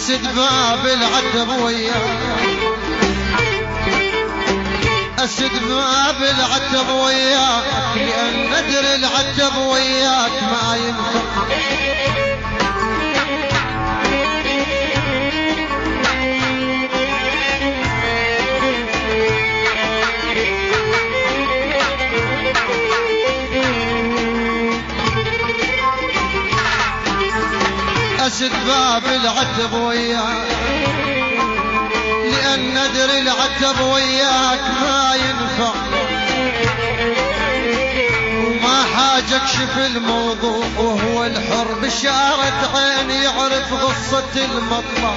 أسد باب العتب وياك، أسد باب العتب وياك، لأن ندري العتب وياك ما ينفع. أسد باب العتب وياك، لأن ندري العتب وياك ما ينفع. وما حاجة اكشف الموضوع، وهو الحر بشارة عين يعرف قصة المطلع.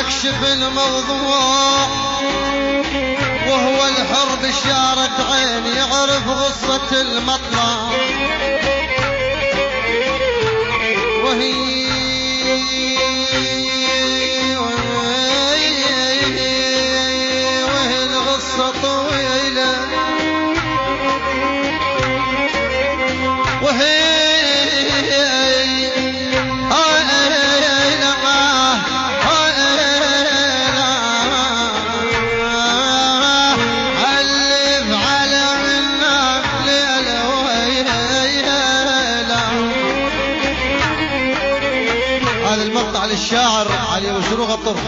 اكشف الموضوع، وهو الحر بشارة عين يعرف غصة المطلع. وهي الغصة طويلة، وهي الشاعر علي وشروق الطرف.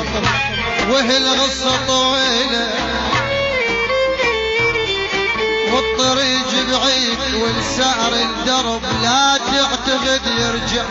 وهي القصة طويلة والطريق بعيد، والسعر الدرب لا تعتقد يرجع.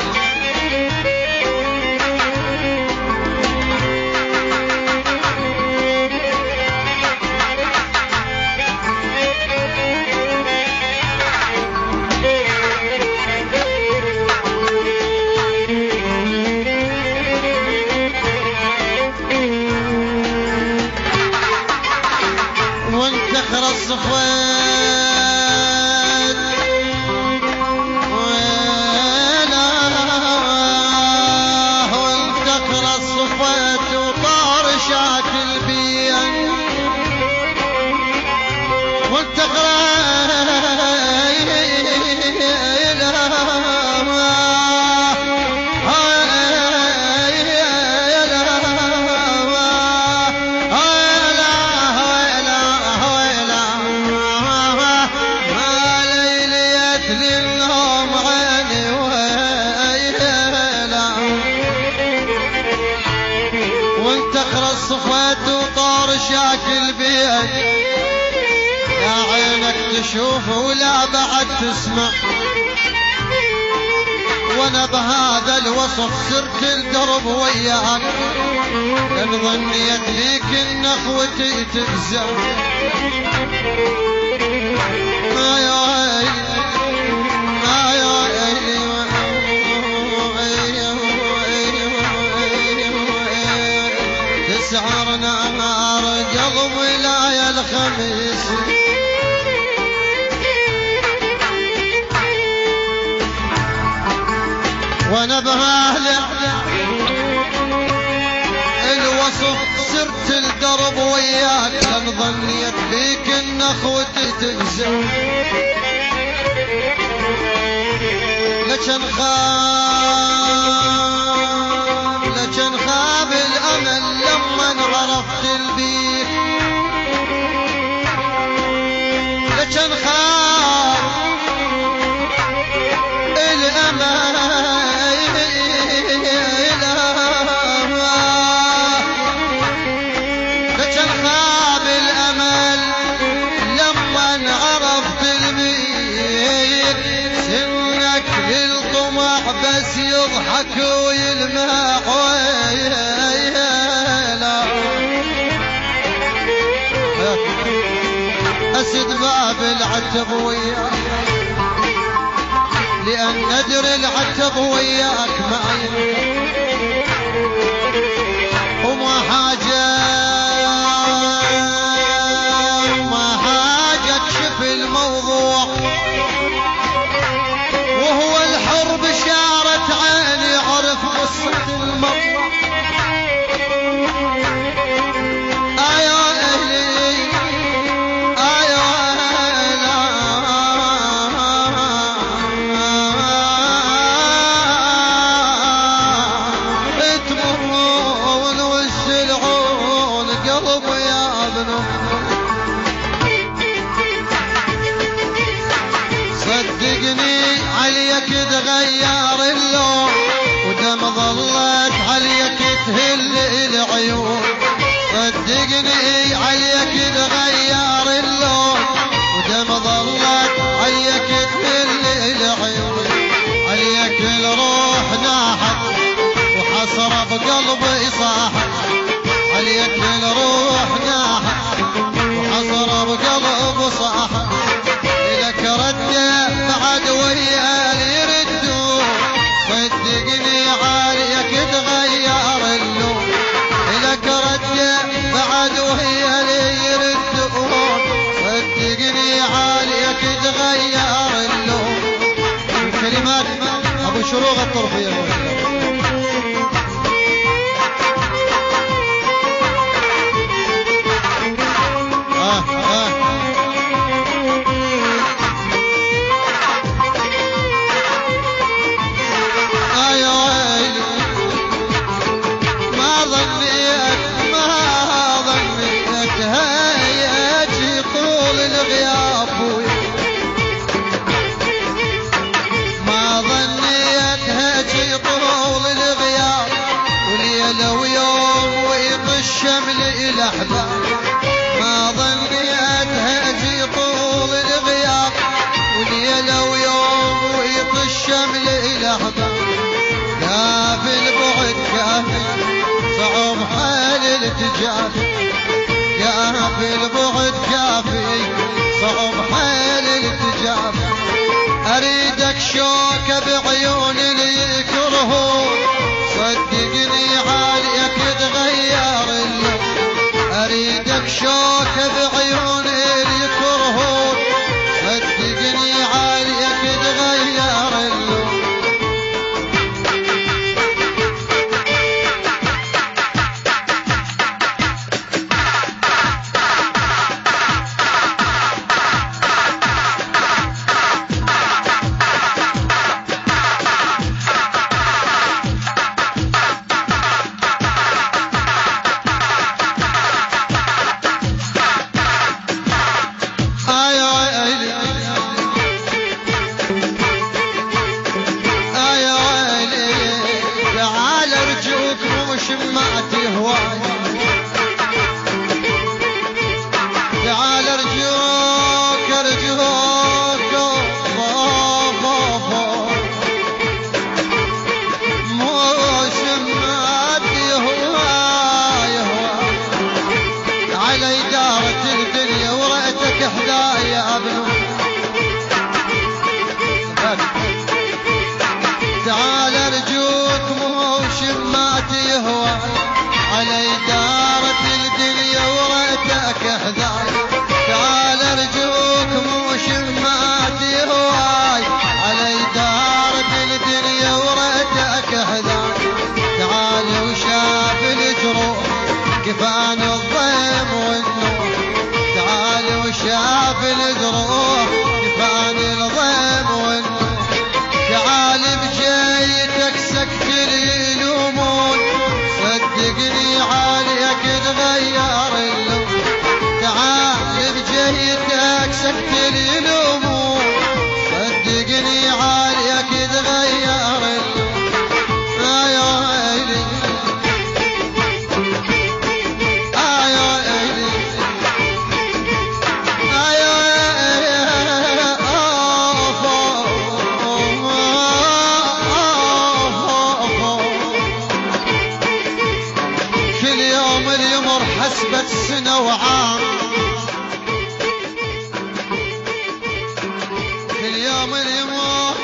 يا عينك تشوف ولا بعد تسمع، وانا بهذا الوصف سرت الدرب وياك، لان ظنيت ليك ان اخوتي تفزع. ما يا عيني ما يا عيني تسعر نار قلب ولاية الخميس. وانا بهذا الوصف سرت الدرب وياك، لان ظنيت بيك ان اخوتي تنزل. لكن خاب الامل لما عرفت البيك، لكن خاب الامل، لكن خاب الامل لما عرفت البيك. سنك للطمع بس يضحك ويلمع أسد باب العتب وياك، لأن ندري العتب وياك معي وما حاجة اكشف الموضوع وهو الحر بشارة عيني عرف قصة الموضوع تغير اللون ودم ظلت عليك تهل العيون صدقني عليك تغير اللون ودم ظلت عليك تهل العيون عليك الروح ناحت وحسرة بقلبي صاحت عليك الروح ناحت وحسرة بقلبي صاحت لك رده بعد ويا صدقني عليك تغير اللون لك رجع بعد وهي لي يردون صدقني عليك تغير اللون كلمات ابو شروق الطرفيه ما ظنيت هاجي طول الغياب وليلة ويوم ويطش الشمل الأحباب كافي البعد كافي صعب حال التجافي كافي البعد كافي صعب حال التجافي أريدك شوكة بعيون اللي يكرهون صدقني عليك تغير اللون أريدك شوكة بعيون اللي يكرهون صدقني عليك تغير اللون تعال ارجوك مو شماتي هواي علي دارت الدنيا وريتك احذاي تعال ارجوك مو شماتي هواي علي دارت الدنيا وريتك احذاي تعال وشاف الجروح كفان الضيم والنور تعال وشاف الجروح كفان الضيم والنور تعال بجيتك سكت اليلومون صدقني عليك تغير اللون تعال بجيتك سكت اليلومون صدقني عليك تغير اللون يا ويلي يا ويلي حسبت سنة وعام كل يوم اليمر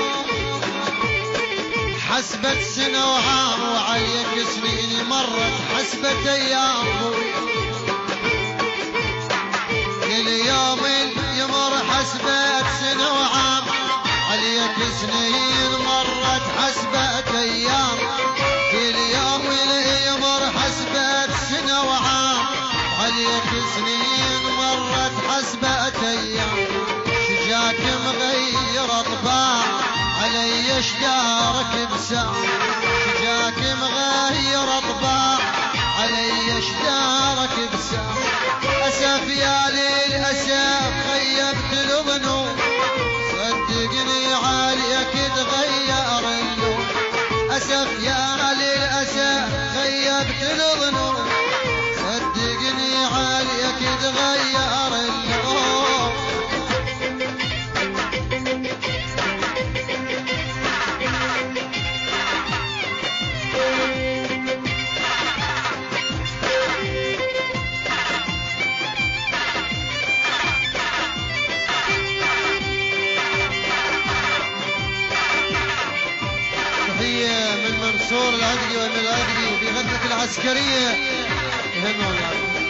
حسبت سنة وعام، وعليك سنين مرت حسبت أيام. كل يوم يمر حسبت سنة وعام، عليك سنين مرت حسبت أيام. كل يوم يمر حسبت سنة وعام، عليك سنين مرت حسبت أيام. شجاك مغير طباع علي اشدارك بسام، شجاك مغير طباع علي اشدارك بسام. أسف يا ليل أسف خيبت الظنون، صدقني عليك تغير اللون. أسف يا ليل أسف خيبت الظنون، صدقني عليك تغير اللون. من منصور العقدي ومن العقدي وفي غزة العسكرية يهمهم العقدي.